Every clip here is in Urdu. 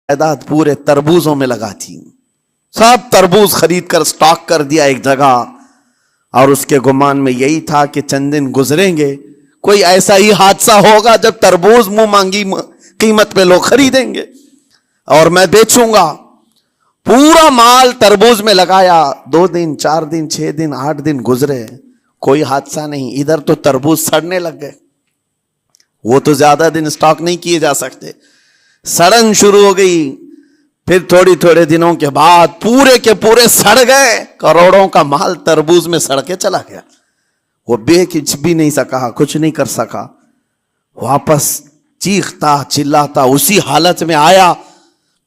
تعداد پورے تربوزوں میں لگا تھی، سب تربوز خرید کر سٹاک کر دیا ایک جگہ، اور اس کے گمان میں یہی تھا کہ چند دن گزریں گے کوئی ایسا ہی حادثہ ہوگا جب تربوز منہ مانگی قیمت پہ لوگ خریدیں گے اور میں بیچوں گا۔ پورا مال تربوز میں لگایا، 2 دن 4 دن 6 دن 8 دن گزرے، کوئی حادثہ نہیں۔ ادھر تو تربوز سڑنے لگ گئے، وہ تو زیادہ دن سٹاک نہیں کیے جا سکتے، سڑن شروع ہو گئی۔ پھر تھوڑے دنوں کے بعد پورے کے پورے سڑ گئے، کروڑوں کا مال تربوز میں سڑ کے چلا گیا۔ وہ کچھ بھی نہیں سکا، کچھ نہیں کر سکا، واپس چیختا چلاتا اسی حالت میں آیا،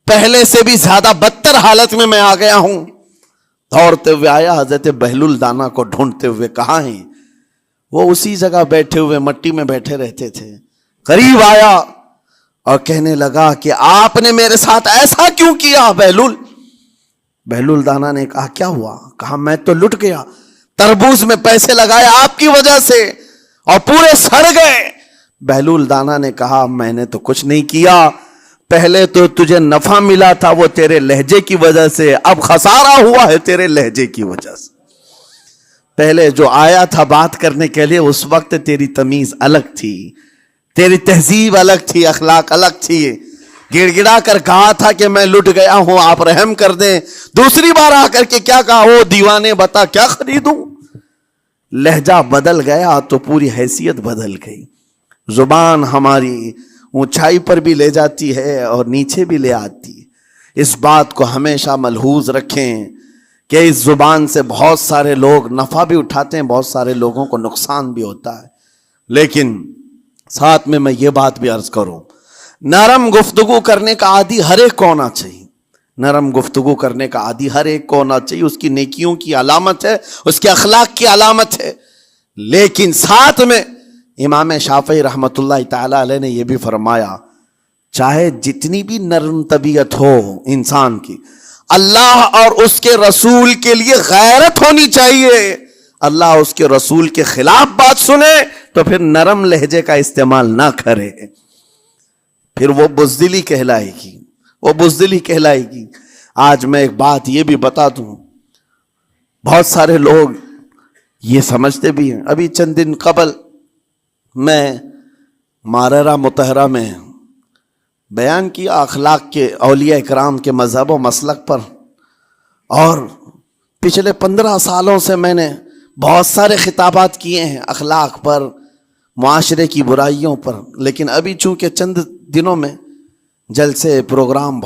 پہلے سے بھی زیادہ بدتر حالت میں آ گیا ہوں۔ دوڑتے ہوئے آیا، حضرت بہلول دانا کو ڈھونڈتے ہوئے، کہاں ہیں؟ وہ اسی جگہ بیٹھے ہوئے مٹی میں بیٹھے رہتے تھے۔ قریب آیا اور کہنے لگا کہ آپ نے میرے ساتھ ایسا کیوں کیا بہلول؟ بہلول دانا نے کہا کیا ہوا؟ کہا میں تو لٹ گیا، تربوز میں پیسے لگائے آپ کی وجہ سے اور پورے سڑ گئے۔ بہلول دانا نے کہا میں نے تو کچھ نہیں کیا، پہلے تو تجھے نفع ملا تھا وہ تیرے لہجے کی وجہ سے، اب خسارہ ہوا ہے تیرے لہجے کی وجہ سے۔ پہلے جو آیا تھا بات کرنے کے لیے اس وقت تیری تمیز الگ تھی، تیری تہذیب الگ تھی، اخلاق الگ تھی، گڑ گڑا کر کہا تھا کہ میں لٹ گیا ہوں آپ رحم کر دیں۔ دوسری بار آ کر کے کیا کہا؟ او دیوانے بتا کیا خریدوں؟ لہجہ بدل گیا تو پوری حیثیت بدل گئی۔ زبان ہماری اونچائی پر بھی لے جاتی ہے اور نیچے بھی لے آتی ہے۔ اس بات کو ہمیشہ ملحوظ رکھیں کہ اس زبان سے بہت سارے لوگ نفع بھی اٹھاتے ہیں، بہت سارے لوگوں کو نقصان بھی ہوتا ہے۔ لیکن ساتھ میں یہ بات بھی عرض کروں، نرم گفتگو کرنے کا عادی ہر ایک کو ہونا چاہیے، نرم گفتگو کرنے کا عادی ہر ایک کو ہونا چاہیے، اس کی نیکیوں کی علامت ہے، اس کے اخلاق کی علامت ہے۔ لیکن ساتھ میں امام شافعی رحمت اللہ تعالی علیہ نے یہ بھی فرمایا، چاہے جتنی بھی نرم طبیعت ہو انسان کی، اللہ اور اس کے رسول کے لیے غیرت ہونی چاہیے۔ اللہ اس کے رسول کے خلاف بات سنے تو پھر نرم لہجے کا استعمال نہ کرے، پھر وہ بزدلی کہلائے گی، وہ بزدلی کہلائے گی۔ آج میں ایک بات یہ بھی بتا دوں، بہت سارے لوگ یہ سمجھتے بھی ہیں، ابھی چند دن قبل میں ماررہ مطہرہ میں بیان کیا اخلاق کے، اولیاء اکرام کے مذہب و مسلک پر، اور پچھلے 15 سالوں سے میں نے بہت سارے خطابات کیے ہیں اخلاق پر، معاشرے کی برائیوں پر، لیکن ابھی چونکہ چند دنوں میں جلسے پروگرام